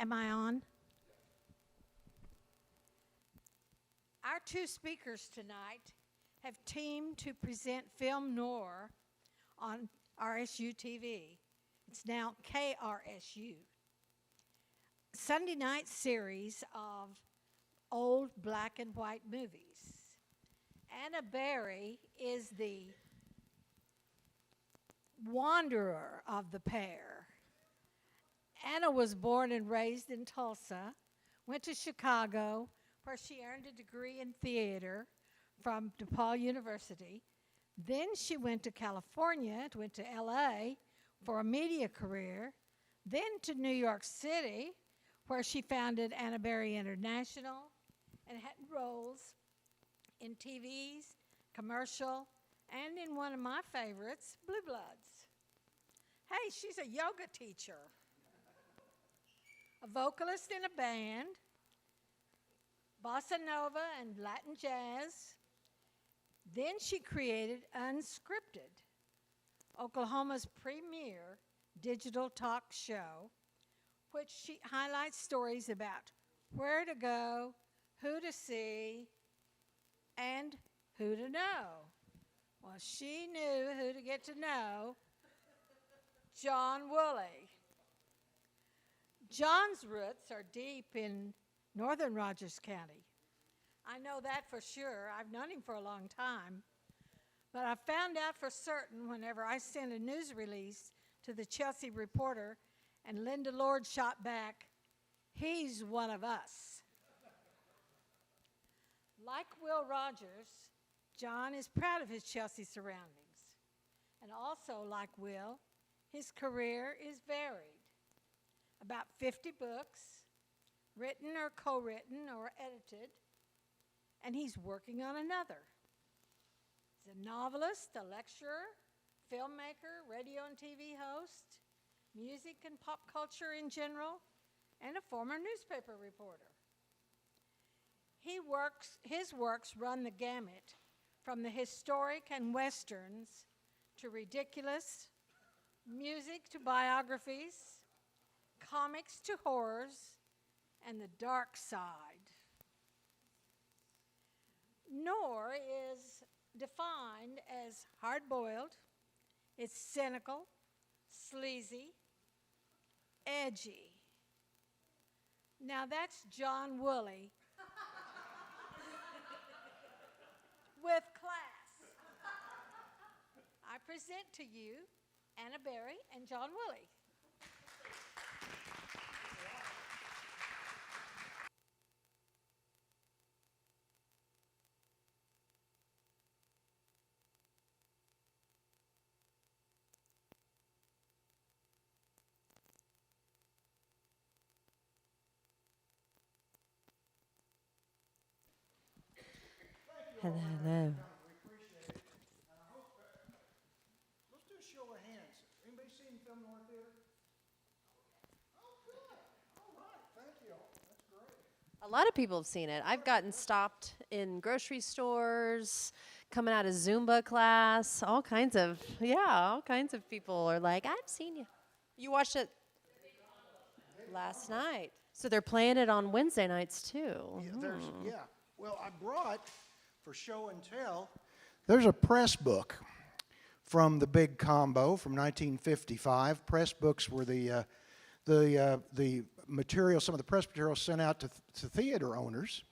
Am I on? Our two speakers tonight have teamed to present film Noir on RSU TV. It's now KRSU. Sunday night series of old black and white movies. Anna Berry is the wanderer of the pair. Anna was born and raised in Tulsa, went to Chicago, where she earned a degree in theater from DePaul University. Then she went to California, went to LA for a media career, then to New York City, where she founded Anna Berry International and had roles in TVs, commercial, and in one of my favorites, Blue Bloods. Hey, she's a yoga teacher, a vocalist in a band, bossa nova and Latin jazz. Then she created Unscripted, Oklahoma's premier digital talk show, which she highlights stories about where to go, who to see, and who to know. Well, she knew who to get to know, John Wooley. John's roots are deep in northern Rogers County. I know that for sure. I've known him for a long time. But I found out for certain whenever I sent a news release to the Chelsea Reporter and Linda Lord shot back, he's one of us. Like Will Rogers, John is proud of his Chelsea surroundings. And also, like Will, his career is varied. About 50 books, written or co-written or edited, and he's working on another. He's a novelist, a lecturer, filmmaker, radio and TV host, music and pop culture in general, and a former newspaper reporter. His works run the gamut from the historic and westerns to ridiculous, music to biographies, comics to horrors, and the dark side. Noir is defined as hard-boiled, it's cynical, sleazy, edgy. Now that's John Wooley with class. I present to you Anna Berry and John Wooley. Hello, hello. We appreciate it. And I hope let's do a show of hands. Anybody seen Film Noir Theater? Oh, good. All right. Thank you all. That's great. A lot of people have seen it. I've gotten stopped in grocery stores, coming out of Zumba class, all kinds of people are like, I've seen you. You watched it last night. So they're playing it on Wednesday nights too. Yeah, well, I brought, for show and tell, there's a press book from the Big Combo from 1955. Press books were the material, some of the press material sent out to theater owners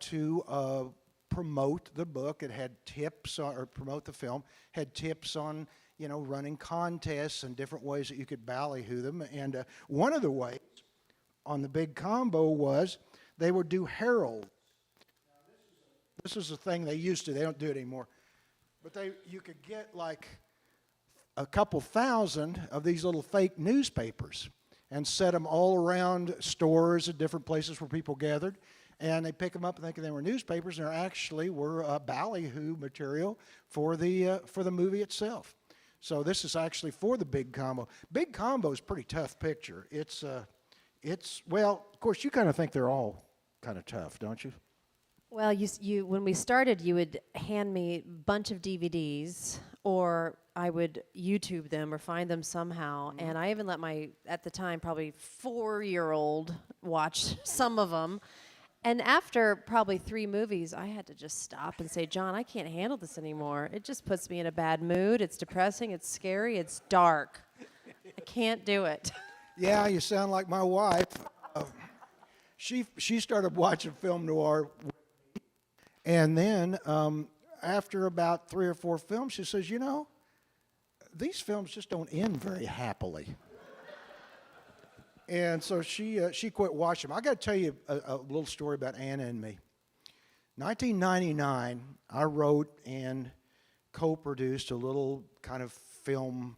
to promote the book. It had tips or promote the film. Had tips on running contests and different ways that you could ballyhoo them. And one of the ways on the Big Combo was they would do heralds. This is a thing they used to. They don't do it anymore. But you could get like a couple thousand of these little fake newspapers and set them all around stores and different places where people gathered. And they pick them up thinking they were newspapers, and they actually were ballyhoo material for the movie itself. So this is actually for the Big Combo. Big Combo is a pretty tough picture. It's well, of course, you kind of think they're all kind of tough, don't you? Well, you when we started, you would hand me a bunch of DVDs or I would YouTube them or find them somehow. And I even let my, at the time, probably 4-year-old watch some of them. And after probably 3 movies, I had to just stop and say, John, I can't handle this anymore. It just puts me in a bad mood. It's depressing. It's scary. It's dark. I can't do it. Yeah, you sound like my wife. She started watching film noir, and then after about 3 or 4 films, she says, you know, these films just don't end very happily. And so she quit watching them. I got to tell you a little story about Anna and me. 1999, I wrote and co-produced a little kind of film.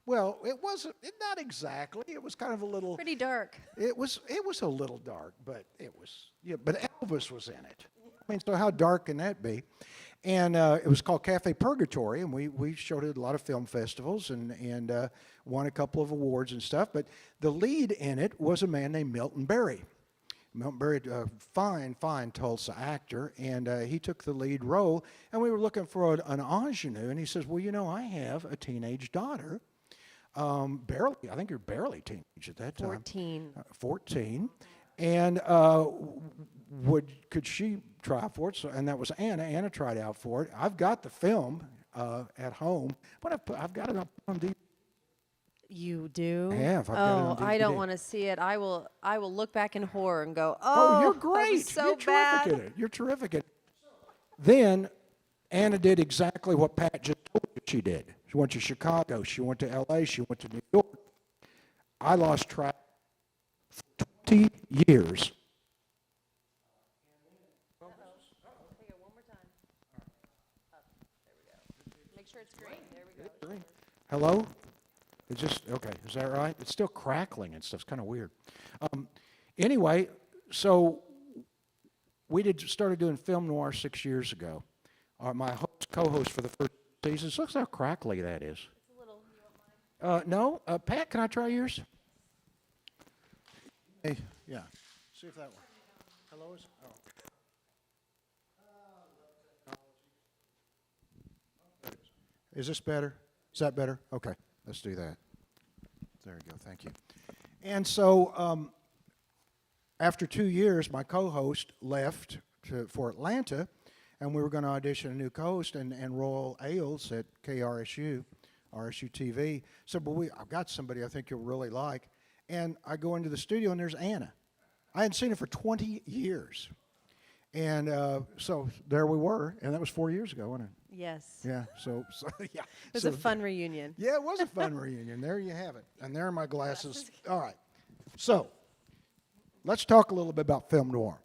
Well, it wasn't, not exactly. It was kind of a little. Pretty dark. It was a little dark, but it was. Yeah, but Elvis was in it. I mean, so how dark can that be? And it was called Cafe Purgatory, and we showed it at a lot of film festivals and won a couple of awards and stuff. But the lead in it was a man named Milton Berry. Milton Berry, a fine Tulsa actor, and he took the lead role. And we were looking for an ingenue, and he says, well, you know, I have a teenage daughter. Barely, I think you're barely teenage at that time. 14. 14. And could she try for it? So, and that was Anna. Anna tried out for it. I've got the film at home, but I've got it on DVD. You do? I have. I've got it on DVD. I don't want to see it. I will look back in horror and go, Oh, you're that great. was so You're bad. terrific at it. You're terrific at it. Then Anna did exactly what Pat just told you she did. She went to Chicago. She went to L.A. She went to New York. I lost track for 20 years. Take it one more time. Up. There we go. Make sure it's green. There we go. Hello? It's just, okay, is that right? It's still crackling and stuff. It's kind of weird. Anyway, so we started doing film noir 6 years ago. My co-host for the first season, so look how crackly that is. It's a little, you want mine? No, Pat, can I try yours? Hey, yeah. See if that works. Hello? Is this better? Is that better? Okay, let's do that. There we go, thank you. And so after 2 years, my co-host left for Atlanta, and we were going to audition a new co-host, and Royal Ailes at KRSU, RSU TV, said, well, I've got somebody I think you'll really like. And I go into the studio, and there's Anna. I hadn't seen her for 20 years. And so there we were, and that was 4 years ago, wasn't it? Yes. Yeah, so yeah. It was a fun reunion. Yeah, it was a fun reunion. There you have it. And there are my glasses. All right. So let's talk a little bit about film noir.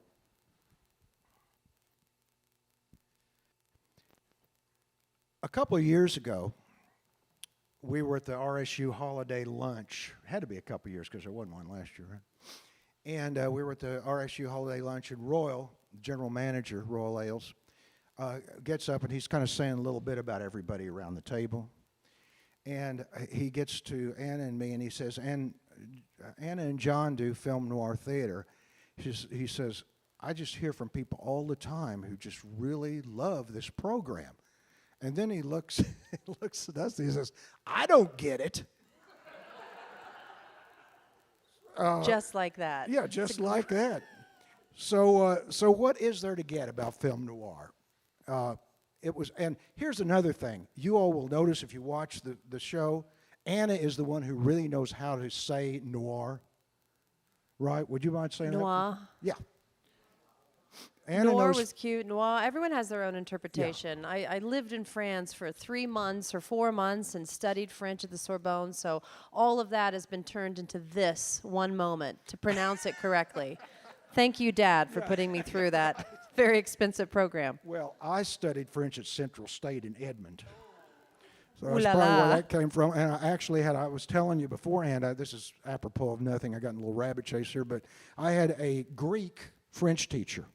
A couple of years ago, we were at the RSU holiday lunch. It had to be a couple of years because there wasn't one last year, right? And we were at the RSU holiday lunch, and Royal, general manager, Royal Ailes, gets up and he's kind of saying a little bit about everybody around the table. And he gets to Anna and me and he says, Anna and John do film noir theater. He says, I just hear from people all the time who just really love this program. And then he looks at us and he says, I don't get it. Just like that. Yeah, just like that. So what is there to get about film noir? And here's another thing. You all will notice if you watch the show, Anna is the one who really knows how to say noir. Right? Would you mind saying that? Noir. Yeah. Anna Noir knows. was cute. Noir, everyone has their own interpretation. Yeah. I lived in France for 3 months or 4 months and studied French at the Sorbonne, so all of that has been turned into this one moment to pronounce it correctly. Thank you, Dad, for putting me through that very expensive program. Well, I studied French at Central State in Edmond. So Ooh that's la probably la. where that came from. And I was telling you beforehand, this is apropos of nothing. I got in a little rabbit chase here, but I had a Greek French teacher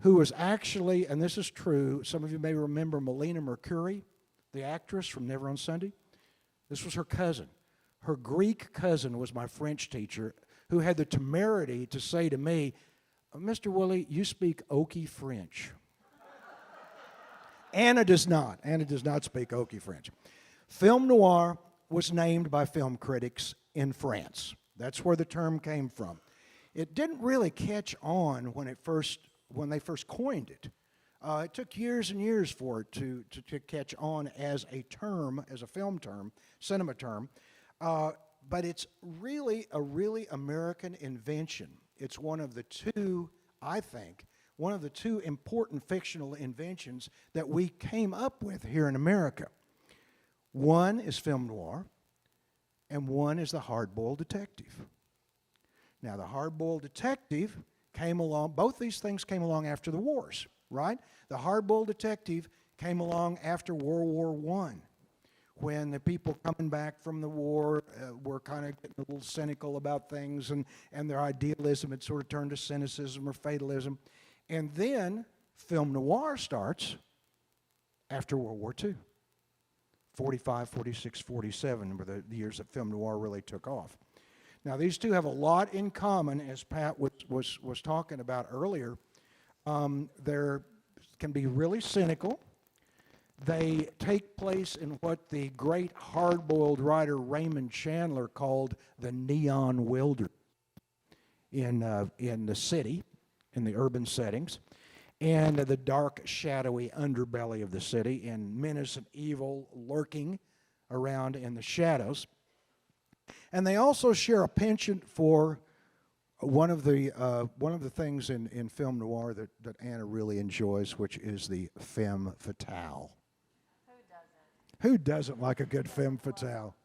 who was actually, and this is true, some of you may remember Melina Mercouri, the actress from Never on Sunday. This was her cousin. Her Greek cousin was my French teacher who had the temerity to say to me, Mr. Wooley, you speak oaky French. Anna does not. Anna does not speak Okie French. Film noir was named by film critics in France. That's where the term came from. It didn't really catch on when they first coined it. It took years and years for it to catch on as a term, as a film term, cinema term. But it's really a really American invention. It's one of the two, I think, one of the two important fictional inventions that we came up with here in America. One is film noir, and one is the hard-boiled detective. Now, the hard-boiled detective came along, both these things came along after the wars, right? The hard-boiled detective came along after World War I, when the people coming back from the war were kind of getting a little cynical about things, and their idealism had sort of turned to cynicism or fatalism. And then film noir starts after World War II. 45, 46, 47 were the years that film noir really took off. Now, these two have a lot in common, as Pat was talking about earlier. They can be really cynical. They take place in what the great hard-boiled writer Raymond Chandler called the neon wilderness in the city, in the urban settings, and the dark, shadowy underbelly of the city, and menace and evil lurking around in the shadows. And they also share a penchant for one of the things in film noir that Anna really enjoys, which is the femme fatale. Who doesn't like a good femme fatale?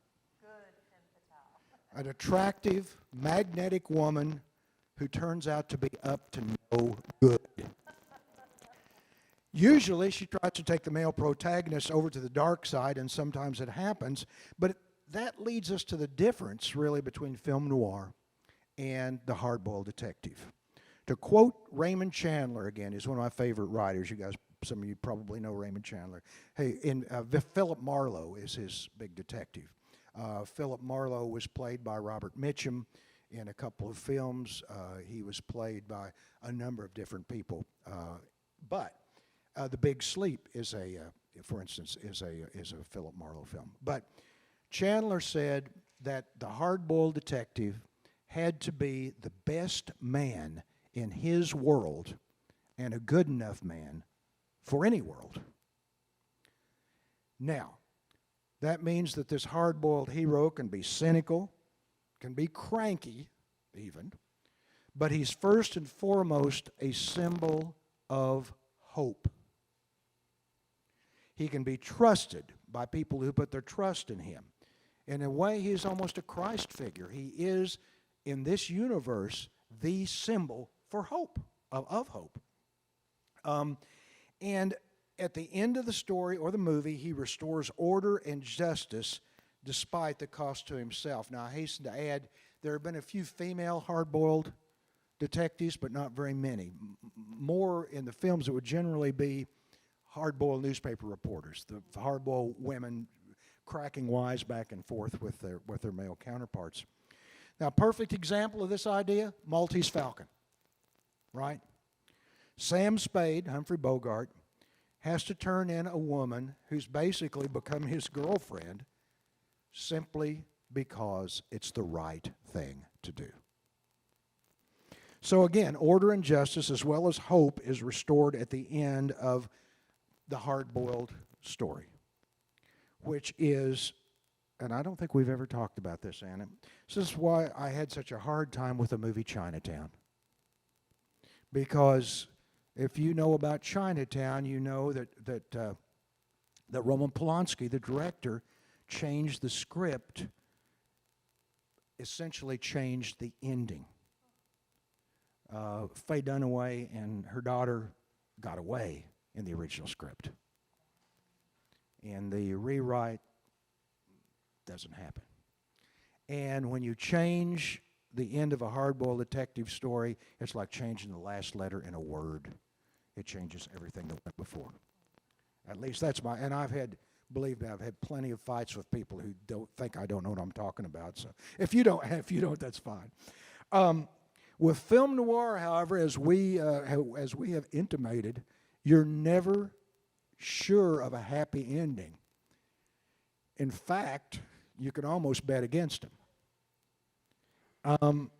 Good femme fatale. An attractive, magnetic woman who turns out to be up to no good. Usually she tries to take the male protagonist over to the dark side, and sometimes it happens, but that leads us to the difference, really, between film noir and the hard-boiled detective. To quote Raymond Chandler again, he's one of my favorite writers. You guys, some of you probably know Raymond Chandler. Hey, Philip Marlowe is his big detective. Philip Marlowe was played by Robert Mitchum in a couple of films. He was played by a number of different people. But The Big Sleep is for instance, is a Philip Marlowe film. But Chandler said that the hard-boiled detective had to be the best man in his world and a good enough man for any world. Now, that means that this hard-boiled hero can be cynical, can be cranky even, but he's first and foremost a symbol of hope. He can be trusted by people who put their trust in him. In a way, he is almost a Christ figure. He is, in this universe, the symbol for hope, of hope. And at the end of the story or the movie, he restores order and justice despite the cost to himself. Now, I hasten to add, there have been a few female hard-boiled detectives, but not very many. More in the films, it would generally be hard-boiled newspaper reporters, the hard-boiled women cracking wise back and forth with their male counterparts. Now, perfect example of this idea, Maltese Falcon, right? Sam Spade, Humphrey Bogart, has to turn in a woman who's basically become his girlfriend simply because it's the right thing to do. So again, order and justice as well as hope is restored at the end of the hard-boiled story, which is, and I don't think we've ever talked about this, Anna. This is why I had such a hard time with the movie Chinatown. Because if you know about Chinatown, you know that Roman Polanski, the director, changed the script, essentially changed the ending. Faye Dunaway and her daughter got away in the original script. And the rewrite doesn't happen. And when you change the end of a hard-boiled detective story, it's like changing the last letter in a word. It changes everything that went before. At least that's my, and believe me, I've had plenty of fights with people who don't think I don't know what I'm talking about. So if you don't, that's fine. With film noir, however, as we have intimated, you're never sure of a happy ending. In fact, you can almost bet against them.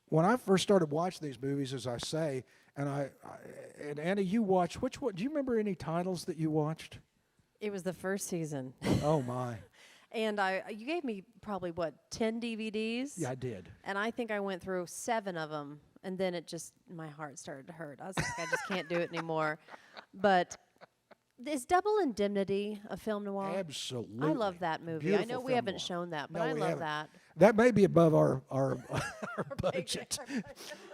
When I first started watching these movies, as I say, and Anna, you watched, which one? Do you remember any titles that you watched? It was the first season. Oh, my. And you gave me probably, 10 DVDs? Yeah, I did. And I think I went through 7 of them. And then my heart started to hurt. I was like, I just can't do it anymore. But is Double Indemnity a film noir? Absolutely. I love that movie. Beautiful I know we film haven't noir. shown that, but No, I we love haven't. that. That may be above our budget.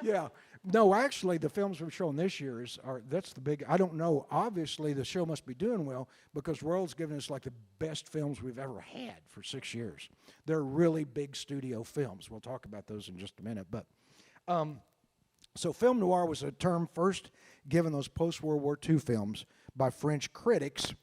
Yeah. No, actually, the films we're showing this year that's the big. I don't know. Obviously, the show must be doing well because World's given us like the best films we've ever had for 6 years. They're really big studio films. We'll talk about those in just a minute. But so film noir was a term first given those post-World War II films by French critics.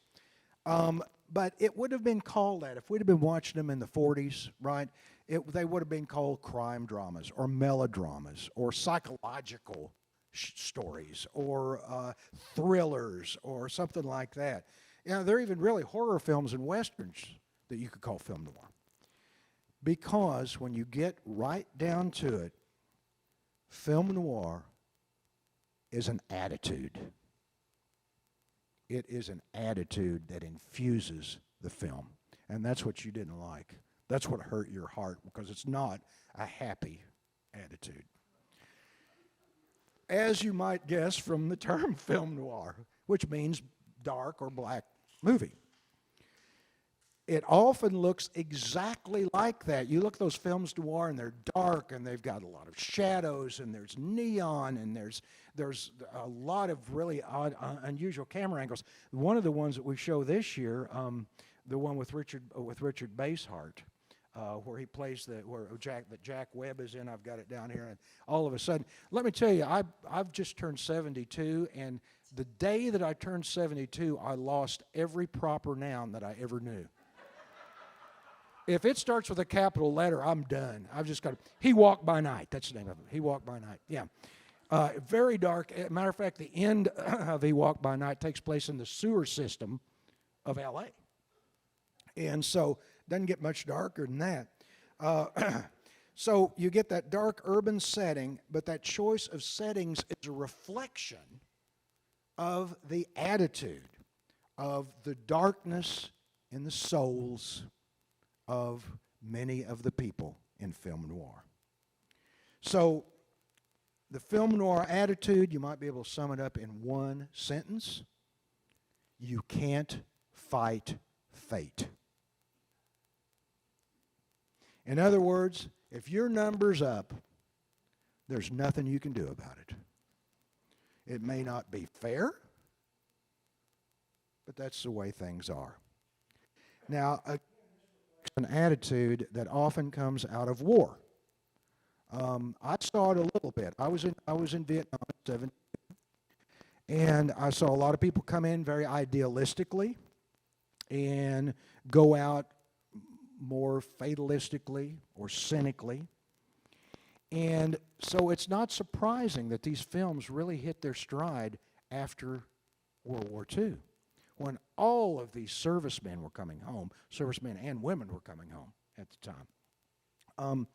But it would have been called that if we'd have been watching them in the 40s, right? They would have been called crime dramas or melodramas or psychological stories or thrillers or something like that. There are even really horror films and westerns that you could call film noir. Because when you get right down to it, film noir is an attitude. It is an attitude that infuses the film. And that's what you didn't like. That's what hurt your heart because it's not a happy attitude. As you might guess from the term film noir, which means dark or black movie. It often looks exactly like that. You look at those films noir and they're dark and they've got a lot of shadows and there's neon and there's a lot of really odd, unusual camera angles. One of the ones that we show this year, the one with Richard Basehart, where he plays Jack Webb is in. I've got it down here, and all of a sudden, let me tell you, I've just turned 72, and the day that I turned 72, I lost every proper noun that I ever knew. If it starts with a capital letter, I'm done. I've just got He Walked by Night. That's the name of it. He Walked by Night. Yeah. Very dark. As a matter of fact, the end of He Walked by Night takes place in the sewer system of L.A. And so it doesn't get much darker than that. So you get that dark urban setting, but that choice of settings is a reflection of the attitude of the darkness in the souls of many of the people in film noir. So the film noir attitude, you might be able to sum it up in one sentence. You can't fight fate. In other words, if your number's up, there's nothing you can do about it. It may not be fair, but that's the way things are. Now, an attitude that often comes out of war. I saw it a little bit. I was in Vietnam in '72, and I saw a lot of people come in very idealistically and go out more fatalistically or cynically. And so it's not surprising that these films really hit their stride after World War II, when all of these servicemen were coming home, servicemen and women were coming home at the time.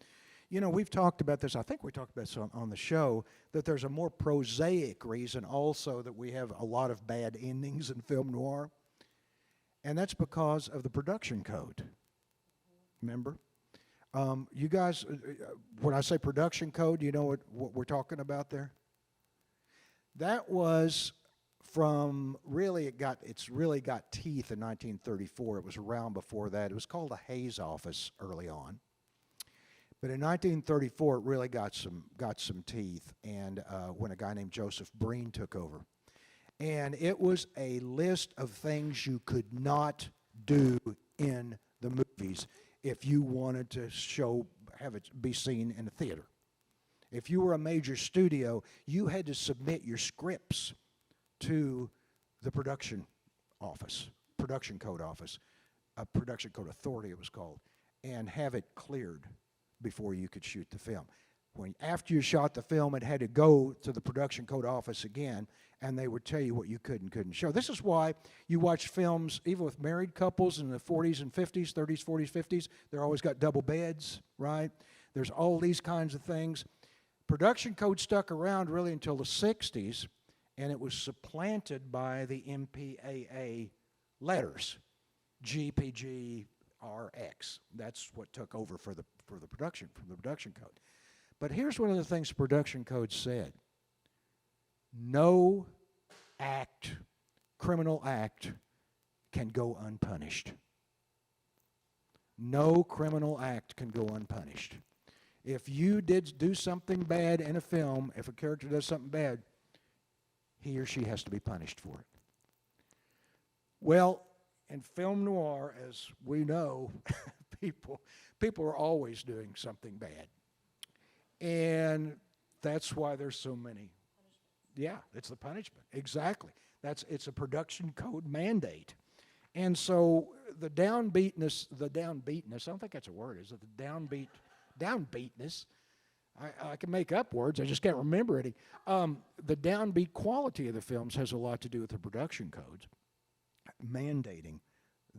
We've talked about this, I think we talked about this on the show, that there's a more prosaic reason also that we have a lot of bad endings in film noir, and that's because of the production code. Remember? You guys, when I say production code, you know what we're talking about there? That was from it's really got teeth in 1934. It was around before that. It was called a Hayes office early on. But in 1934, it really got some teeth, and when a guy named Joseph Breen took over. And it was a list of things you could not do in the movies if you wanted to have it be seen in a theater. If you were a major studio, you had to submit your scripts to the production code office, a production code authority it was called, and have it cleared before you could shoot the film. After you shot the film, it had to go to the production code office again, and they would tell you what you could and couldn't show. This is why you watch films, even with married couples in the 40s and 50s, 30s, 40s, 50s, they're always got double beds, right? There's all these kinds of things. Production code stuck around really until the 60s, and it was supplanted by the MPAA letters, GPG, RX. That's what took over for the production code. But here's one of the things the production code said. No criminal act can go unpunished. No criminal act can go unpunished. If you did do something bad in a film, if a character does something bad, he or she has to be punished for it. Well, in film noir, as we know, people are always doing something bad. And that's why there's so many. Yeah, it's the punishment. Exactly. It's a production code mandate. And so the downbeatness, I don't think that's a word, is it? The downbeatness, I can make up words, I just can't remember any. The downbeat quality of the films has a lot to do with the production codes mandating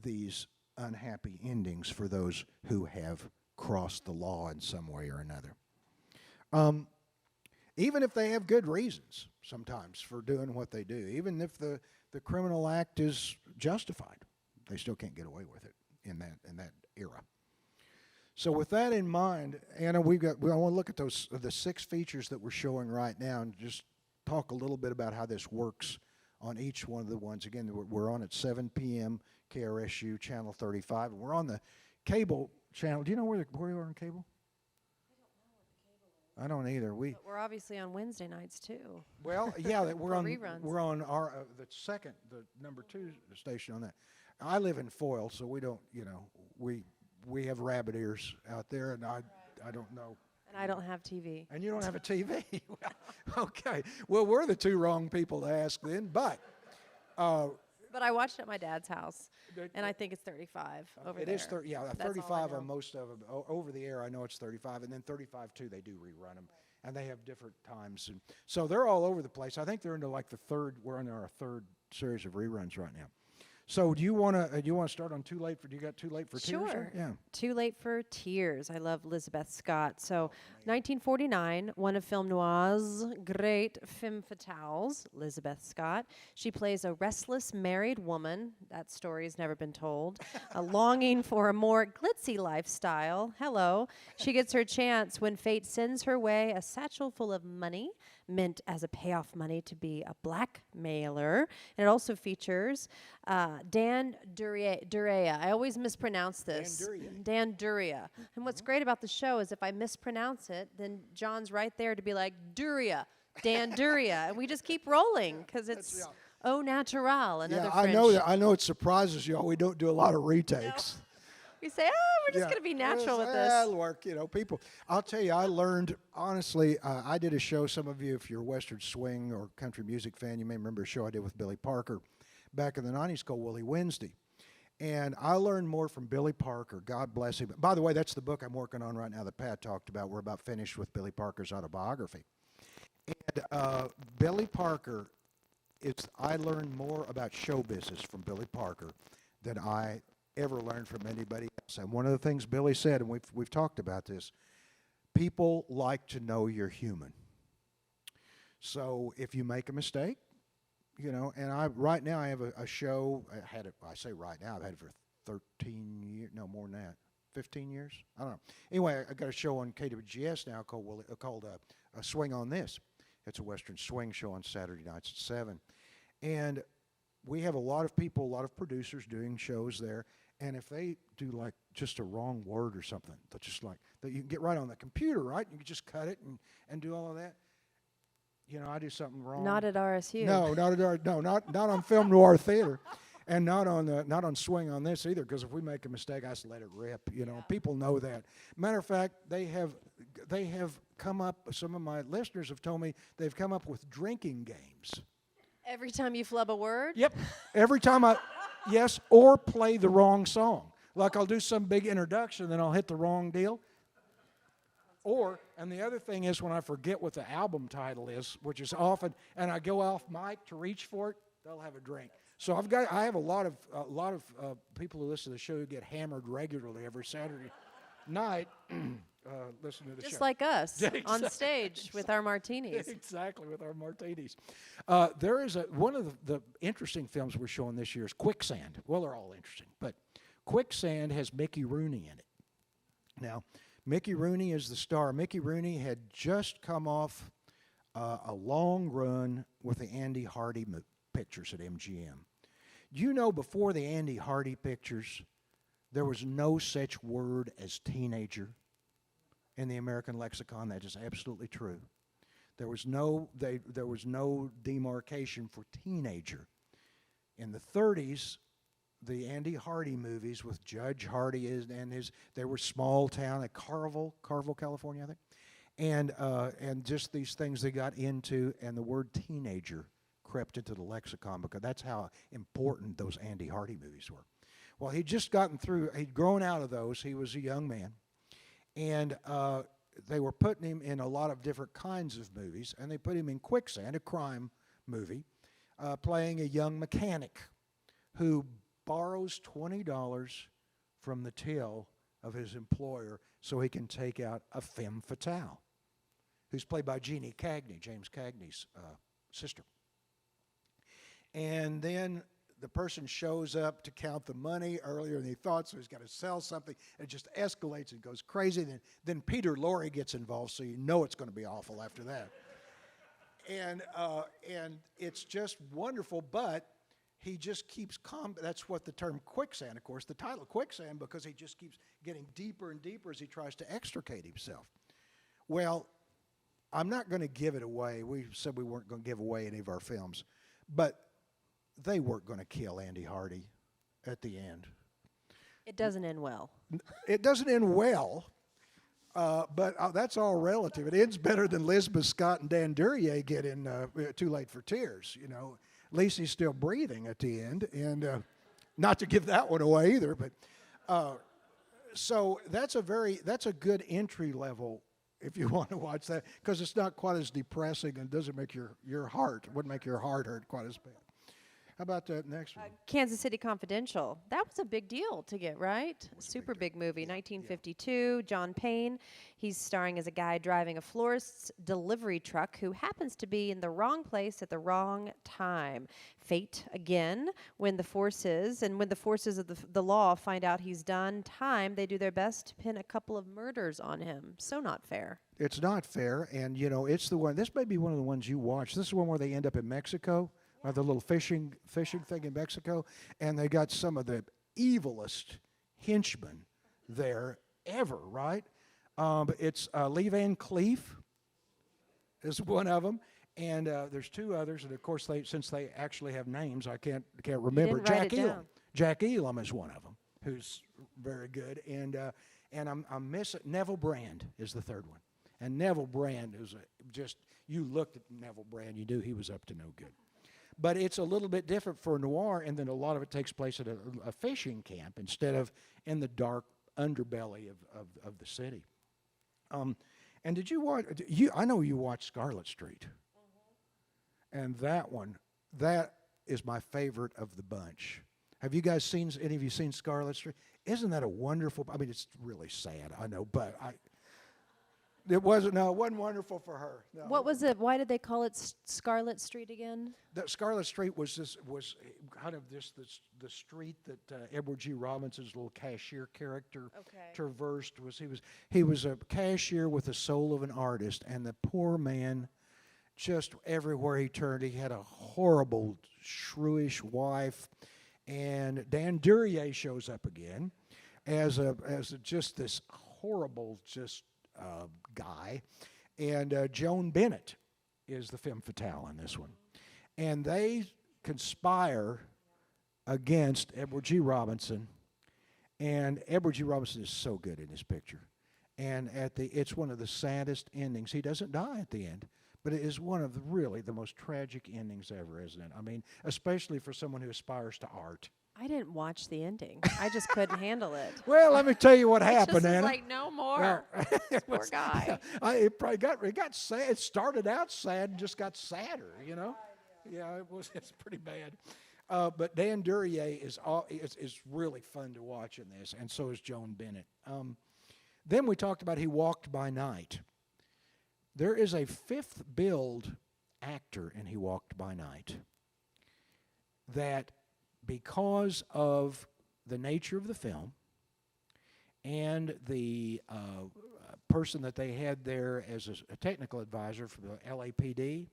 these unhappy endings for those who have crossed the law in some way or another. Even if they have good reasons sometimes for doing what they do, even if the criminal act is justified, they still can't get away with it in that era. So with that in mind, Anna, I want to look at the 6 features that we're showing right now and just talk a little bit about how this works on each one of the ones. Again, we're on at 7 p.m. KRSU channel 35, and we're on the cable channel. Do you know where we are on cable? I don't either. But we're obviously on Wednesday nights too. Well, yeah, we're on reruns. We're on the number 2 station on that. I live in Foyle, so we don't, we have rabbit ears out there, and I don't know. And I don't have TV. And you don't have a TV. Well, okay. Well, we're the 2 wrong people to ask then, but. But I watched it at my dad's house, and I think it's 35 over there. It is 30, yeah, That's 35 all I on know. most of them. Over the air, I know it's 35, and then 35 too, they do rerun them, and they have different times. And so they're all over the place. I think they're into like we're in our 3rd series of reruns right now. So do you want to start on Too Late for Tears? Sure. Yeah. Too Late for Tears. I love Elizabeth Scott. So 1949, one of film noir's great femme fatales, Elizabeth Scott. She plays a restless married woman. That story has never been told. A longing for a more glitzy lifestyle. Hello. She gets her chance when fate sends her way a satchel full of money, meant as a payoff money to be a blackmailer. And it also features Dan Duryea. I always mispronounce this. Dan Duryea. And what's great about the show is if I mispronounce it, then John's right there to be like, Duryea, Dan Duryea. And we just keep rolling because it's au naturel, another French. I know it surprises you all. We don't do a lot of retakes. No. We say, we're just going to be natural with this. That'll work, people. I'll tell you, I learned, honestly, I did a show, some of you, if you're a Western swing or country music fan, you may remember a show I did with Billy Parker back in the 90s called Wooley Wednesday. And I learned more from Billy Parker, God bless him. By the way, that's the book I'm working on right now that Pat talked about. We're about finished with Billy Parker's autobiography. And Billy Parker, I learned more about show business from Billy Parker than I ever learned from anybody else. And one of the things Billy said, and we've talked about this, people like to know you're human. So if you make a mistake, and right now I have a show. I say right now, I've had it for 13 years, no more than that, 15 years. I don't know. Anyway, I got a show on KWGS now called Swing on This. It's a Western swing show on Saturday nights at 7, and we have a lot of people, a lot of producers doing shows there. And if they do like just a wrong word or something, that's just like that you can get right on the computer, right? You can just cut it and do all of that. I do something wrong. Not at RSU. No, not on Film Noir Theater, and not on Swing on This either. Because if we make a mistake, I just let it rip. People know that. Matter of fact, they have come up. Some of my listeners have told me they've come up with drinking games. Every time you flub a word? Yep. Every time yes, or play the wrong song. Like I'll do some big introduction, then I'll hit the wrong deal. And the other thing is when I forget what the album title is, which is often, and I go off mic to reach for it, they'll have a drink. So I have a lot of people who listen to the show who get hammered regularly every Saturday night. Listen to the show. Just like us Exactly. on stage with our martinis. Exactly, with our martinis. There is one of the interesting films we're showing this year is Quicksand. Well, they're all interesting, but Quicksand has Mickey Rooney in it. Now, Mickey Rooney is the star. Mickey Rooney had just come off a long run with the Andy Hardy pictures at MGM. You know, before the Andy Hardy pictures, there was no such word as teenager in the American lexicon. That is absolutely true. There was no demarcation for teenager. In the 30s, the Andy Hardy movies with Judge Hardy they were small town at Carville, California, I think, and just these things they got into, and the word teenager crept into the lexicon because that's how important those Andy Hardy movies were. Well, he'd just gotten through, he'd grown out of those. He was a young man. And they were putting him in a lot of different kinds of movies, and they put him in Quicksand, a crime movie, playing a young mechanic who borrows $20 from the till of his employer so he can take out a femme fatale, who's played by Jeannie Cagney, James Cagney's sister. And then the person shows up to count the money earlier than he thought, so he's got to sell something. It just escalates and goes crazy. Then Peter Lorre gets involved, so you know it's going to be awful after that. And it's just wonderful, but he just keeps that's what the term quicksand, of course, the title quicksand, because he just keeps getting deeper and deeper as he tries to extricate himself. Well, I'm not going to give it away. We said we weren't going to give away any of our films, but they weren't going to kill Andy Hardy at the end. It doesn't end well. It doesn't end well, but that's all relative. It ends better than Lisbeth Scott and Dan Duryea get in Too Late for Tears. You know, at least he's still breathing at the end, and not to give that one away either. But so that's a good entry level if you want to watch that, because it's not quite as depressing and doesn't make wouldn't make your heart hurt quite as bad. How about that next one? Kansas City Confidential. That was a big deal to get, right? Super big movie, 1952. John Payne. He's starring as a guy driving a florist's delivery truck who happens to be in the wrong place at the wrong time. Fate again. When the forces of the law find out he's done time, they do their best to pin a couple of murders on him. So not fair. It's not fair, and you know it's the one. This may be one of the ones you watch. This is one where they end up in Mexico. The little fishing thing in Mexico, and they got some of the evilest henchmen there ever, right? It's Lee Van Cleef is one of them, and there's two others, and of course since they actually have names, I can't remember. Didn't write it down. Jack Elam is one of them, who's very good, and I'm missing Neville Brand is the third one, and Neville Brand is you looked at Neville Brand, you knew he was up to no good. But it's a little bit different for noir, and then a lot of it takes place at a fishing camp instead of in the dark underbelly of the city. And did you watch? I know you watched Scarlet Street, and that is my favorite of the bunch. Have you guys any of you seen Scarlet Street? Isn't that a wonderful? I mean, it's really sad, I know, but it wasn't wonderful for her. No. What was it? Why did they call it Scarlet Street again? That Scarlet Street was kind of the street that Edward G. Robinson's little cashier character traversed. He was a cashier with the soul of an artist, and the poor man, just everywhere he turned, he had a horrible, shrewish wife. And Dan Duryea shows up again as just this horrible guy, and Joan Bennett is the femme fatale in this one, and they conspire against Edward G. Robinson, and Edward G. Robinson is so good in this picture, and it's one of the saddest endings. He doesn't die at the end, but it is one of the most tragic endings ever, isn't it? I mean, especially for someone who aspires to art. I didn't watch the ending. I just couldn't handle it. Well, let me tell you what It happened, just was Anna. like, no more. It Poor was- guy. It probably got sad. It started out sad and just got sadder, you know. Yeah, it's pretty bad. But Dan Duryea is really fun to watch in this, and so is Joan Bennett. Then we talked about He Walked by Night. There is a fifth billed actor in He Walked by Night that, because of the nature of the film and the person that they had there as a technical advisor for the LAPD,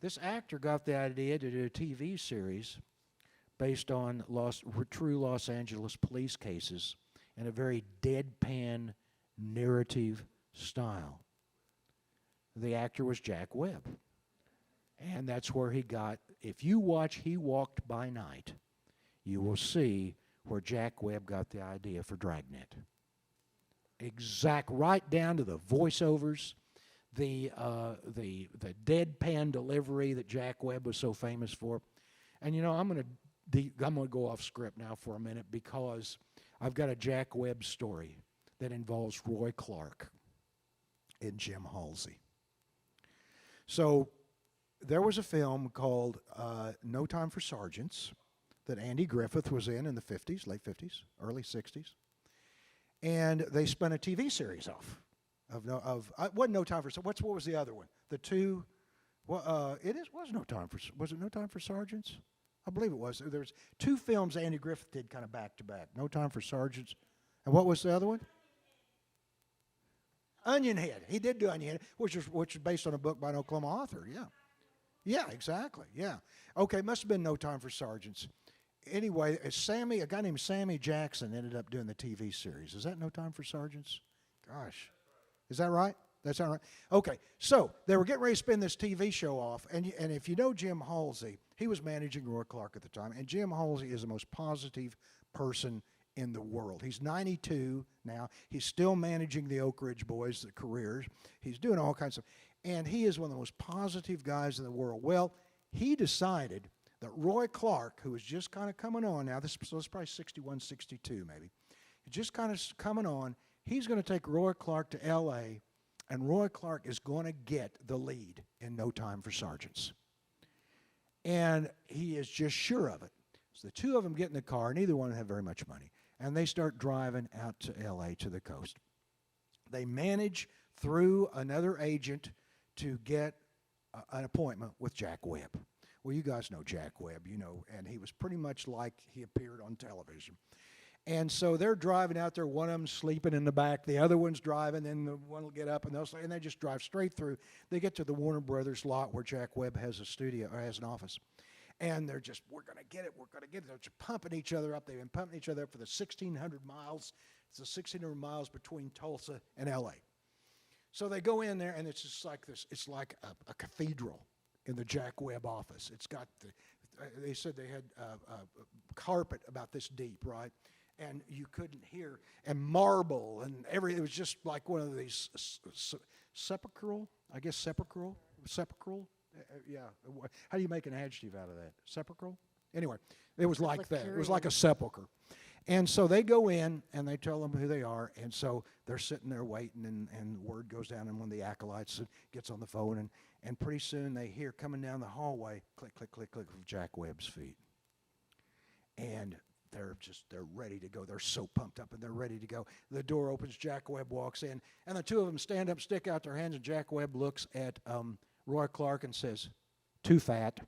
this actor got the idea to do a TV series based on true Los Angeles police cases in a very deadpan narrative style. The actor was Jack Webb. And that's where he got, if you watch He Walked by Night, you will see where Jack Webb got the idea for Dragnet. Right down to the voiceovers, the deadpan delivery that Jack Webb was so famous for. And you know, I'm going to go off script now for a minute because I've got a Jack Webb story that involves Roy Clark and Jim Halsey. So there was a film called No Time for Sergeants that Andy Griffith was in the 50s, late 50s, early 60s. And they spun a TV series off wasn't No Time for what was the other one? The two, was No Time for, was it No Time for Sergeants? I believe it was. There was two films Andy Griffith did kind of back to back. No Time for Sergeants. And what was the other one? Onionhead. He did do Onionhead, which is based on a book by an Oklahoma author. Yeah. Yeah, exactly. Yeah. Okay, must have been No Time for Sergeants. Anyway, a guy named Sammy Jackson ended up doing the TV series. Is that No Time for Sergeants? Gosh. Is that right? That's all right. Okay, so they were getting ready to spin this TV show off, and if you know Jim Halsey, he was managing Roy Clark at the time, and Jim Halsey is the most positive person in the world. He's 92 now. He's still managing the Oak Ridge Boys, the careers. He's doing all kinds of stuff. And he is one of the most positive guys in the world. Well, he decided that Roy Clark, who was just kind of coming on now, this was probably 61, 62 maybe, just kind of coming on, he's going to take Roy Clark to L.A., and Roy Clark is going to get the lead in No Time for Sergeants. And he is just sure of it. So the two of them get in the car, neither one have very much money, and they start driving out to L.A., to the coast. They manage through another agent to get an appointment with Jack Webb. Well, you guys know Jack Webb, you know, and he was pretty much like he appeared on television. And so they're driving out there, one of them's sleeping in the back, the other one's driving, then the one will get up, and they just drive straight through. They get to the Warner Brothers lot where Jack Webb has a studio, or has an office. And they're just, we're going to get it, we're going to get it. They're just pumping each other up. They've been pumping each other up for the 1,600 miles. It's the 1,600 miles between Tulsa and L.A. So they go in there, and it's just like this. It's like a cathedral in the Jack Webb office. It's got they said they had carpet about this deep, right? And you couldn't hear, and marble and everything. It was just like one of these sepulchral. Yeah. How do you make an adjective out of that? Sepulchral? Anyway, it was like that. It was like a sepulcher. And so they go in, and they tell them who they are, and so they're sitting there waiting, and word goes down, and one of the acolytes gets on the phone, and pretty soon they hear coming down the hallway, click, click, click, click, of Jack Webb's feet. And they're ready to go. They're so pumped up, and they're ready to go. The door opens, Jack Webb walks in, and the two of them stand up, stick out their hands, and Jack Webb looks at Roy Clark and says, "Too fat."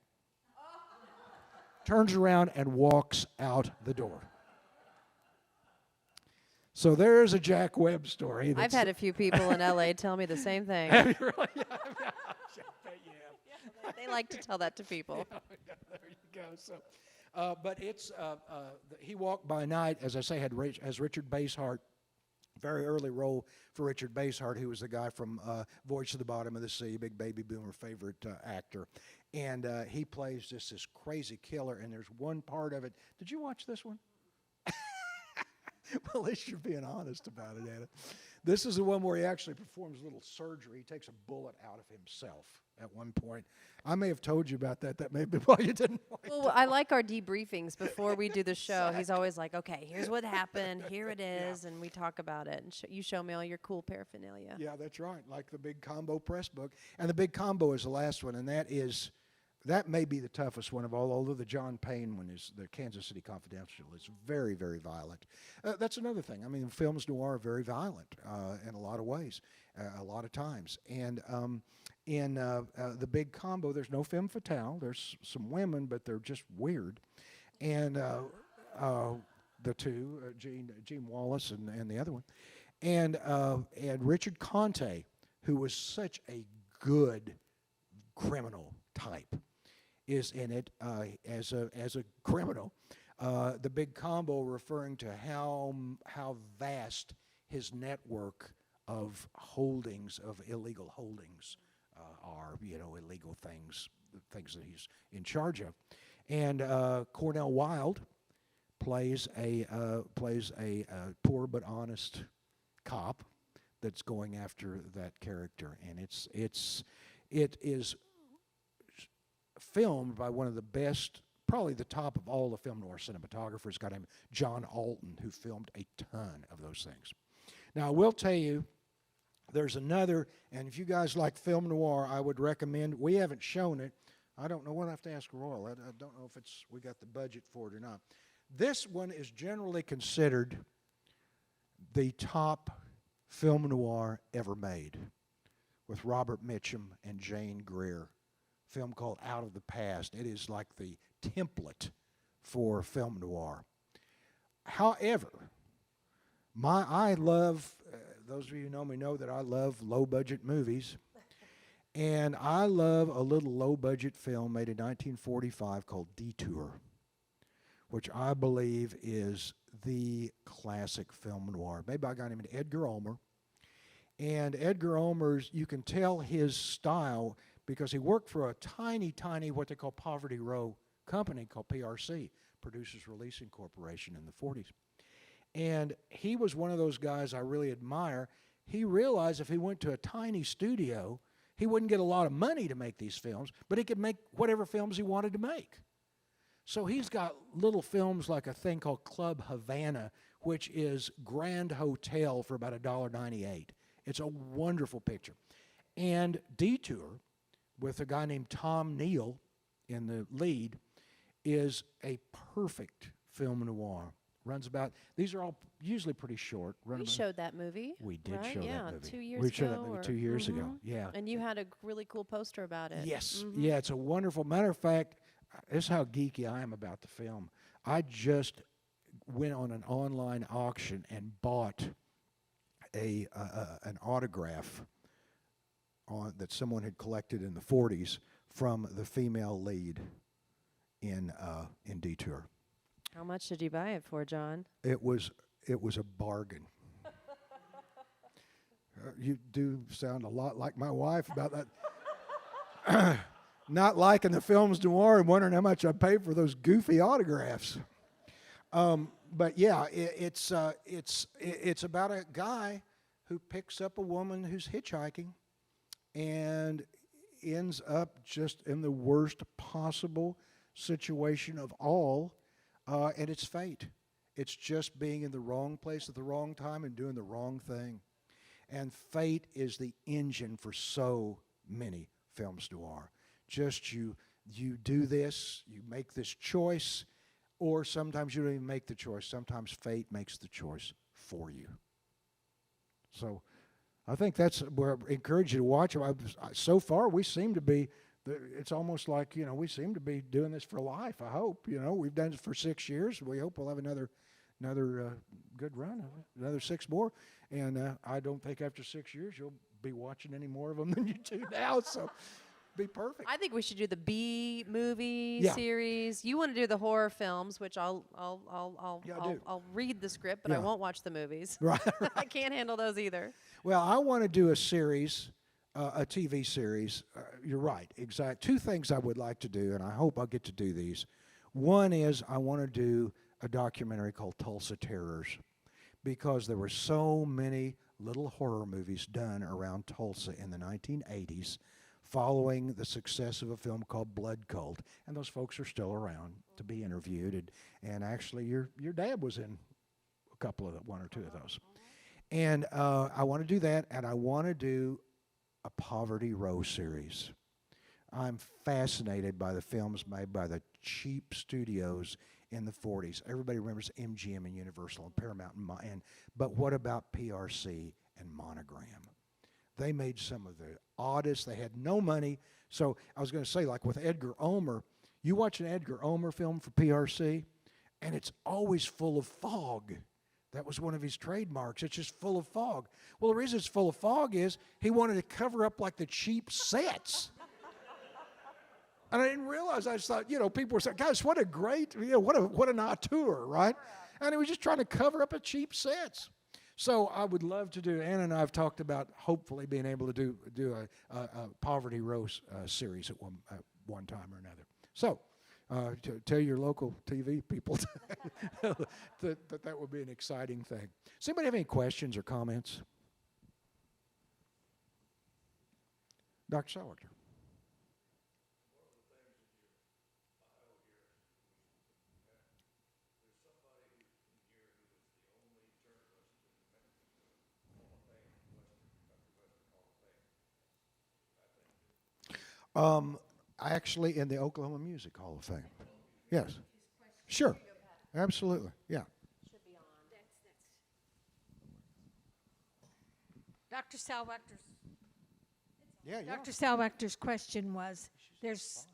Turns around and walks out the door. So there's a Jack Webb story. I've had a few people in L.A. tell me the same thing. Have you really? Yeah. They like to tell that to people. Yeah, there you go. So, but it's He Walked by Night, as I say, has Richard Basehart. Very early role for Richard Basehart, who was the guy from Voyage to the Bottom of the Sea, big baby boomer favorite actor. And he plays just this crazy killer, and there's one part of it. Did you watch this one? Well, at least you're being honest about it, Anna. This is the one where he actually performs a little surgery. He takes a bullet out of himself at one point. I may have told you about that. That may be why you didn't want to. Well, I like our debriefings before we do the show. He's always like, okay, here's what happened. Here it is. And we talk about it. And you show me all your cool paraphernalia. Yeah, that's right. Like the Big Combo press book. And the Big Combo is the last one. And that may be the toughest one of all, although the John Payne one is the Kansas City Confidential. It's very, very violent. That's another thing. I mean, films noir are very violent in a lot of ways, a lot of times. And in the Big Combo, there's no femme fatale. There's some women, but they're just weird. And the two, Gene Wallace and the other one. And Richard Conte, who was such a good criminal type, is in it as a criminal. The Big Combo referring to how vast his network of holdings, of illegal holdings are, illegal things that he's in charge of. And Cornell Wilde plays a poor but honest cop that's going after that character, and it is filmed by one of the best, probably the top of all the film noir cinematographers, a guy named John Alton, who filmed a ton of those things. Now, I will tell you, there's another, and if you guys like film noir, I would recommend, we haven't shown it. I don't know, we'll have to ask Royal. I don't know if we got the budget for it or not. This one is generally considered the top film noir ever made, with Robert Mitchum and Jane Greer. Film called Out of the Past. It is like the template for film noir. However, I love, those of you who know me know that I love low-budget movies, and I love a little low-budget film made in 1945 called Detour, which I believe is the classic film noir, made by a guy named Edgar Ulmer. And Edgar Ulmer's, you can tell his style, because he worked for a tiny, what they call Poverty Row company called PRC, Producers Releasing Corporation, in the 40s. And he was one of those guys I really admire. He realized if he went to a tiny studio, he wouldn't get a lot of money to make these films, but he could make whatever films he wanted to make. So he's got little films like a thing called Club Havana, which is Grand Hotel for about $1.98. It's a wonderful picture. And Detour, with a guy named Tom Neal in the lead, is a perfect film noir. Runs about, these are all usually pretty short. We showed that movie. We did right? show yeah, that movie. 2 years We ago. showed that movie 2 years ago, yeah. And you had a really cool poster about it. Yes, yeah, it's a wonderful, matter of fact, this is how geeky I am about the film. I just went on an online auction and bought an autograph that someone had collected in the 40s from the female lead in Detour. How much did you buy it for, John? It was a bargain. You do sound a lot like my wife about that. Not liking the films noir and wondering how much I paid for those goofy autographs. But yeah, it's about a guy who picks up a woman who's hitchhiking and ends up just in the worst possible situation of all, and it's fate. It's just being in the wrong place at the wrong time and doing the wrong thing. And fate is the engine for so many films noir. Just you do this, you make this choice, or sometimes you don't even make the choice. Sometimes fate makes the choice for you. So I think that's where I encourage you to watch them. So far, we seem to be, it's almost like, we seem to be doing this for life, I hope. We've done it for 6 years. We hope we'll have another good run, another 6 more. And I don't think after 6 years you'll be watching any more of them than you do now. So be perfect. I think we should do the B movie Yeah. series. You want to do the horror films, which I'll read the script, but I Yeah. won't watch the movies. Right. I can't handle those either. Well, I want to do a series, a TV series. You're right, exact. 2 things I would like to do, and I hope I'll get to do these. One is I want to do a documentary called Tulsa Terrors, because there were so many little horror movies done around Tulsa in the 1980s following the success of a film called Blood Cult. And those folks are still around to be interviewed. And actually, your dad was in a couple of one or two of those. And I want to do that, and I want to do a Poverty Row series. I'm fascinated by the films made by the cheap studios in the 40s. Everybody remembers MGM and Universal and Paramount, but what about PRC and Monogram? They made some of the oddest. They had no money. So I was going to say, like with Edgar Ulmer, you watch an Edgar Ulmer film for PRC, and it's always full of fog. That was one of his trademarks. It's just full of fog. Well, the reason it's full of fog is he wanted to cover up like the cheap sets. And I didn't realize. I just thought, people were saying, guys, what a great, what an auteur, right? And he was just trying to cover up a cheap sets. So I would love to do, Anna and I have talked about hopefully being able to do a Poverty Row series at one time or another. So tell your local TV people that would be an exciting thing. Does anybody have any questions or comments? Dr. Salwachter. Actually, in the Oklahoma Music Hall of Fame. Yes. Sure. Absolutely. Yeah. Dr. Salwachter's Yeah. Dr. Salwachter's question was, there's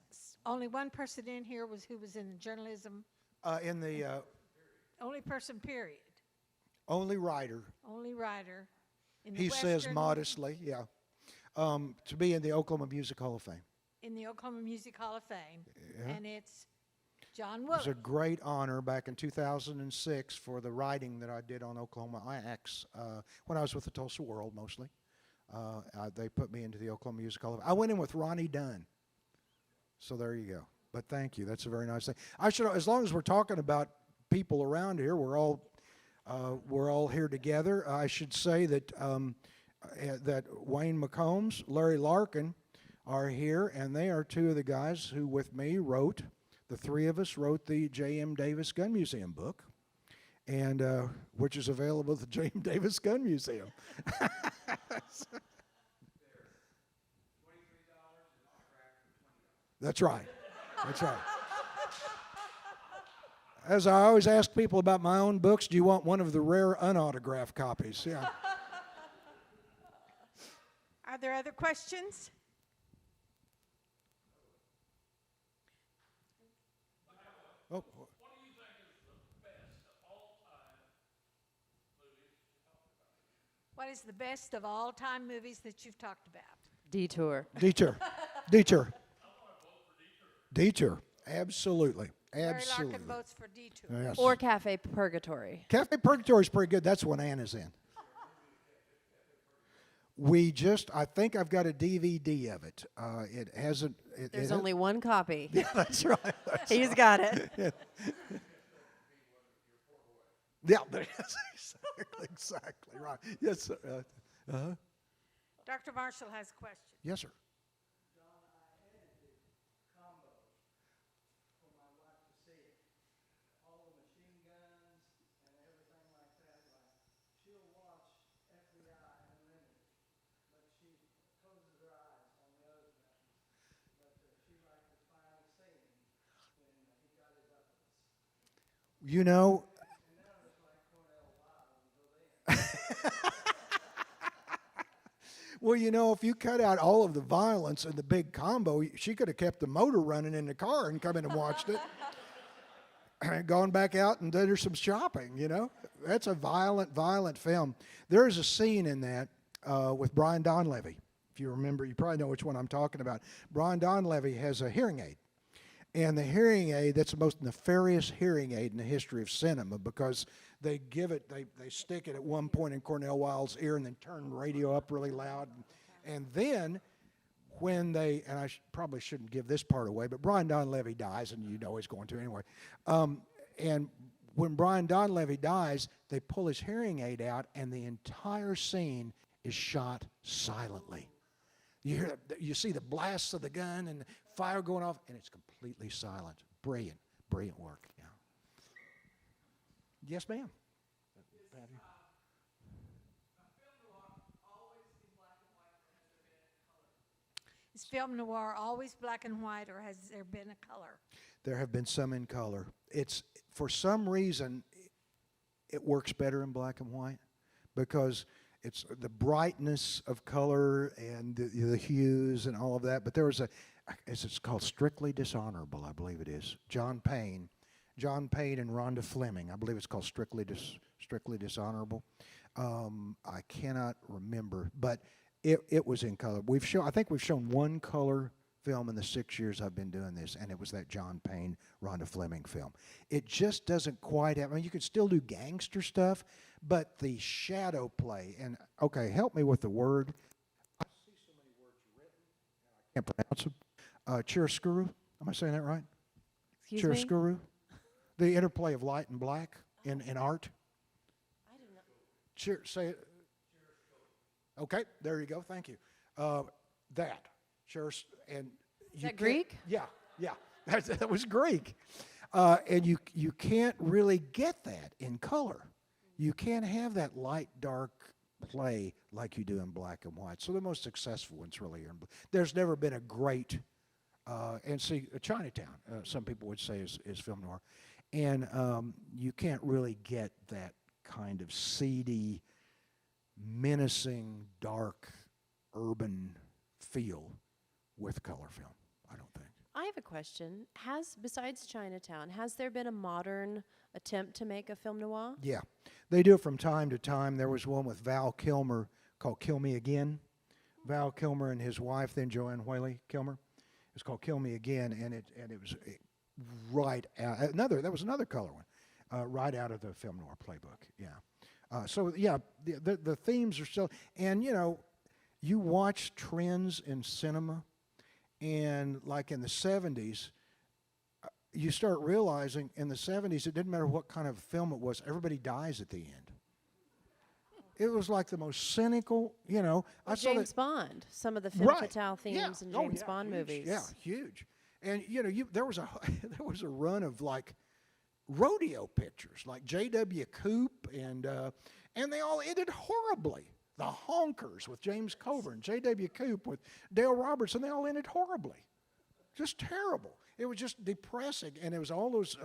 only one person in here who was in journalism, In the only person, period. only writer, Only writer. In the he says Western- modestly, yeah, to be in the Oklahoma Music Hall of Fame. In the Oklahoma Music Hall of Fame. Yeah. And it's John It was a Wooley. great honor back in 2006 for the writing that I did on Oklahoma acts when I was with the Tulsa World mostly. They put me into the Oklahoma Music Hall of Fame. I went in with Ronnie Dunn. So there you go. But thank you. That's a very nice thing. I should, as long as we're talking about people around here, we're all here together. I should say that that Wayne McCombs, Larry Larkin are here, and they are two of the guys who, with me, the three of us wrote the J.M. Davis Gun Museum book, and which is available at the J.M. Davis Gun Museum. That's right. That's right. As I always ask people about my own books, do you want one of the rare unautographed copies? Yeah. Are there other questions? Oh, What is the best of all time movies that you've talked about? Detour. Detour. Detour. Detour. Absolutely. Larry Absolutely. Larkin votes for Detour. Yes. Or Cafe Purgatory. Cafe Purgatory is pretty good. That's one Anna's in. I think I've got a DVD of it. It hasn't. There's only one copy. Yeah, that's right. He's got it. Yeah, that's exactly right. Yes, sir. Dr. Marshall has a question. Yes, sir. You know, well, if you cut out all of the violence and the big combo, she could have kept the motor running in the car and come in and watched it. Gone back out and did her some shopping, That's a violent film. There's a scene in that with Brian Donlevy. If you remember, you probably know which one I'm talking about. Brian Donlevy has a hearing aid. And the hearing aid, that's the most nefarious hearing aid in the history of cinema because they stick it at one point in Cornell Wilde's ear and then turn the radio up really loud. And then and I probably shouldn't give this part away, but Brian Donlevy dies, and you know he's going to anyway. And when Brian Donlevy dies, they pull his hearing aid out, and the entire scene is shot silently. You see the blasts of the gun and the fire going off, and it's completely silent. Brilliant, brilliant work. Yeah. Yes, ma'am. Patty? Is film noir always black and white, or has there been a color? There have been some in color. It's, for some reason, it works better in black and white because it's the brightness of color and the hues and all of that. But there was it's called Strictly Dishonorable, I believe it is. John Payne and Rhonda Fleming. I believe it's called Strictly Dishonorable. I cannot remember, but it was in color. I think we've shown one color film in the 6 years I've been doing this, and it was that John Payne, Rhonda Fleming film. It just doesn't quite have, I mean, you can still do gangster stuff, but the shadow play, and okay, help me with the word. I see so many words written, and I can't pronounce them. Chiaroscuro, am I saying that right? Excuse me? Chiaroscuro? The interplay of light and black in art. I do not. Say it. Okay, there you go. Thank you. That. And Is that Greek? Yeah. That was Greek. And you can't really get that in color. You can't have that light, dark play like you do in black and white. So the most successful ones really are in black. There's never been a great, and see, Chinatown, some people would say is film noir. And you can't really get that kind of seedy, menacing, dark, urban feel with color film, I don't think. I have a question. Besides Chinatown, has there been a modern attempt to make a film noir? Yeah, they do it from time to time. There was one with Val Kilmer called Kill Me Again. Val Kilmer and his wife, then Joanne Whaley Kilmer. It's called Kill Me Again, and it was right out. That was another color one, right out of the film noir playbook. Yeah. So yeah, the themes are still, and you watch trends in cinema. And like in the 70s, you start realizing in the 70s, it didn't matter what kind of film it was, everybody dies at the end. It was like the most cynical, I saw James Bond, some of the femme fatale themes in James Bond huge. movies. Yeah, huge. And there was a run of like rodeo pictures, like J.W. Coop, and they all ended horribly. The Honkers with James Coburn, J.W. Coop with Dale Roberts, and they all ended horribly. Just terrible. It was just depressing. And it was all those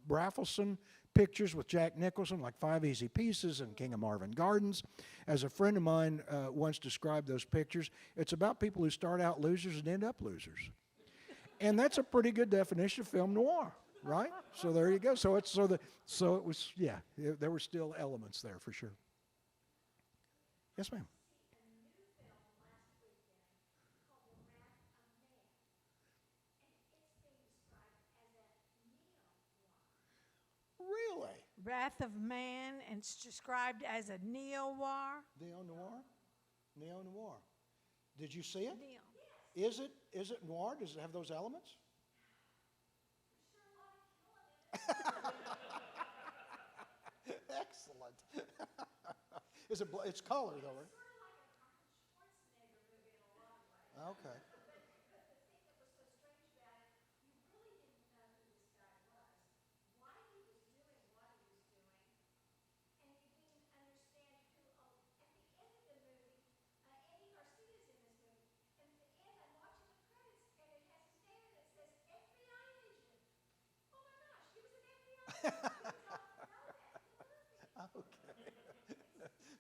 Raffleson pictures with Jack Nicholson, like Five Easy Pieces and King of Marvin Gardens. As a friend of mine once described those pictures, it's about people who start out losers and end up losers. And that's a pretty good definition of film noir, right? So there you go. So it was, there were still elements there for sure. Yes, ma'am. Really? Wrath of Man, and it's described as a neo-noir. Neo-noir. Did you see it? Neo. Is it noir? Does it have those elements? Excellent. It's color though, right? Okay. Okay.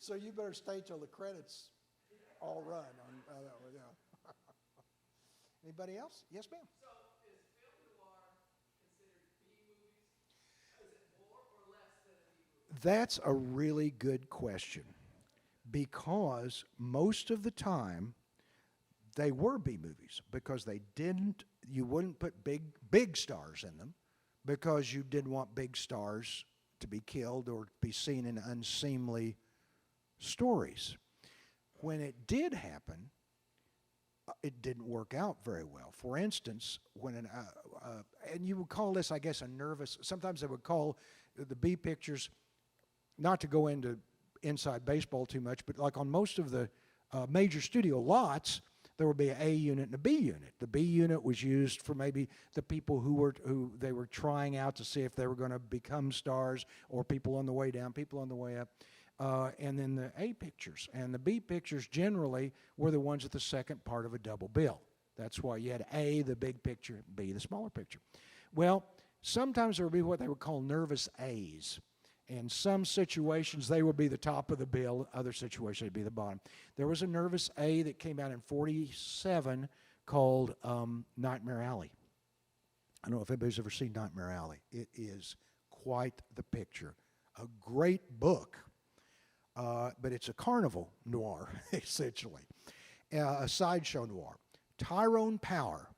So you better stay till the credits all run on that one, yeah. Anybody else? Yes, ma'am. So is film noir considered B movies? Is it more or less than a B movie? That's a really good question, because most of the time they were B movies because you wouldn't put big stars in them because you didn't want big stars to be killed or be seen in unseemly stories. When it did happen, it didn't work out very well. For instance, when and you would call this, I guess, sometimes they would call the B pictures, not to go into inside baseball too much, but like on most of the major studio lots, there would be an A unit and a B unit. The B unit was used for maybe the people who they were trying out to see if they were going to become stars, or people on the way down, people on the way up. And then the A pictures. And the B pictures generally were the ones at the second part of a double bill. That's why you had A, the big picture, B, the smaller picture. Well, sometimes there would be what they would call nervous A's. In some situations, they would be the top of the bill. Other situations, they'd be the bottom. There was a nervous A that came out in 47 called Nightmare Alley. I don't know if anybody's ever seen Nightmare Alley. It is quite the picture. A great book, but it's a carnival noir, essentially. A sideshow noir. Tyrone Power,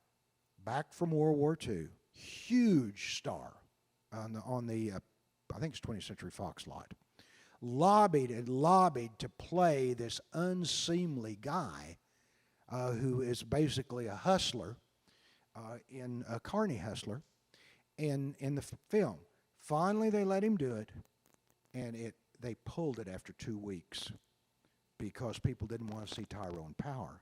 back from World War II, huge star on the I think it's 20th Century Fox lot, lobbied and lobbied to play this unseemly guy who is basically a hustler, in a carny hustler, in the film. Finally, they let him do it, and they pulled it after 2 weeks because people didn't want to see Tyrone Power,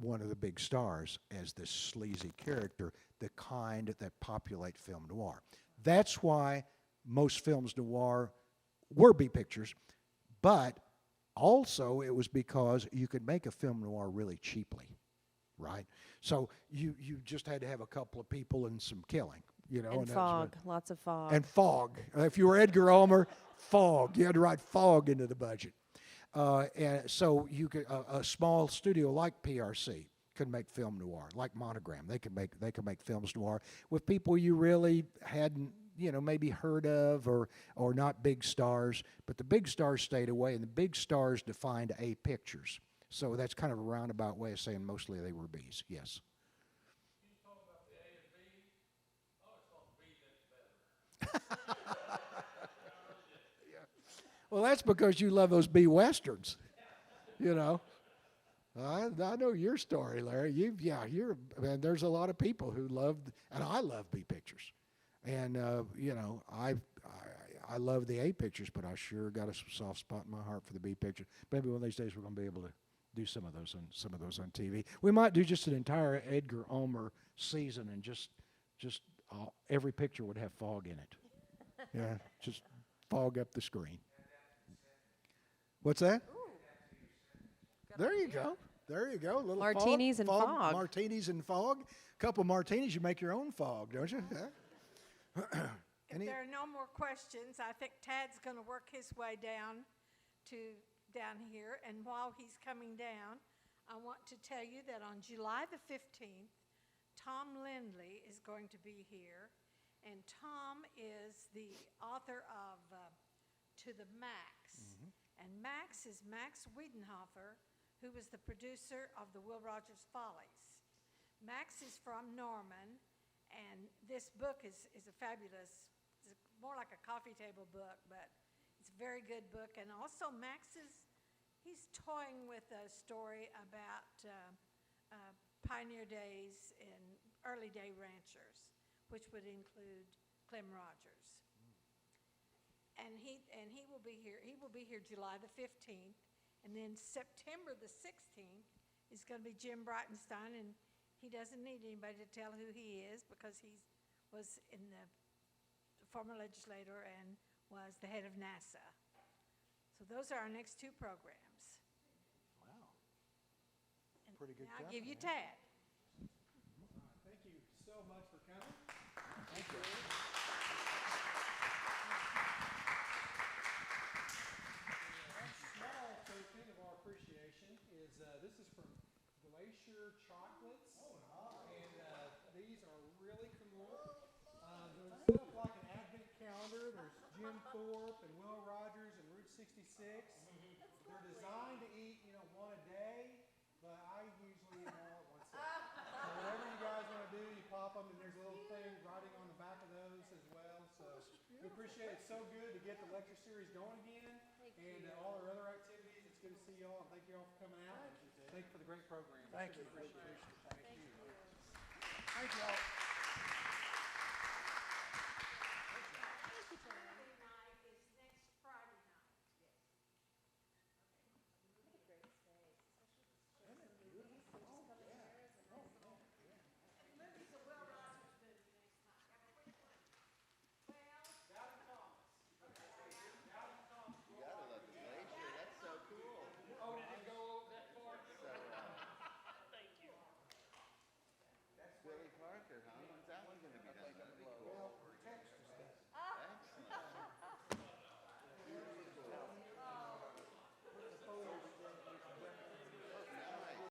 one of the big stars, as this sleazy character, the kind that populate film noir. That's why most films noir were B pictures, but also it was because you could make a film noir really cheaply, right? So you just had to have a couple of people and some killing, you know. And fog, lots of fog. And fog. If you were Edgar Ulmer, fog. You had to write fog into the budget. And so you could a small studio like PRC could make film noir, like Monogram. They could make films noir with people you really hadn't, maybe heard of or not big stars. But the big stars stayed away, and the big stars defined A pictures. So that's kind of a roundabout way of saying mostly they were Bs. Yes. Can you talk about the A and B? I always thought B that's better. Well, that's because you love those B westerns, I know your story, Larry. Man, there's a lot of people who loved, and I love B pictures, and I love the A pictures, but I sure got a soft spot in my heart for the B pictures. Maybe one of these days we're going to be able to do some of those on TV. We might do just an entire Edgar Ulmer season, and just every picture would have fog in it. Yeah, just fog up the screen. What's that? There you go. There you go. A little Martinis and fog. Martinis and fog. A couple of martinis, you make your own fog, don't you? Yeah. If there are no more questions, I think Tad's going to work his way down here. And while he's coming down, I want to tell you that on July the 15th, Tom Lindley is going to be here. And Tom is the author of To the Max. Mm-hmm. And Max is Max Wiedenhofer, who was the producer of the Will Rogers Follies. Max is from Norman, and this book is a fabulous, it's more like a coffee table book, but it's a very good book. And also he's toying with a story about pioneer days and early day ranchers, which would include Clem Rogers. And he will be here. He will be here July the 15th, and then September the 16th is going to be Jim Breitenstein, and he doesn't need anybody to tell who he is because he was in the former legislator and was the head of NASA. So those are our next two programs. Wow. And Pretty good now job, I'll give you man. Tad. Thank you so much for coming. Thank you. Small token of our appreciation is this is from Glacier Chocolates, and these are really cool. They're set up like an advent calendar. There's Jim Thorpe and Will Rogers and Route 66. They're designed to eat, one a day, but I usually eat them all at once. So whatever you guys want to do, you pop them, and there's a little thing writing on the back of those as well. So we appreciate it. It's so good to get the lecture series going again, and all our other activities. It's good to see y'all, and thank you all for coming out. Thank you for the great program. Thank you. Appreciate it. Thank you all.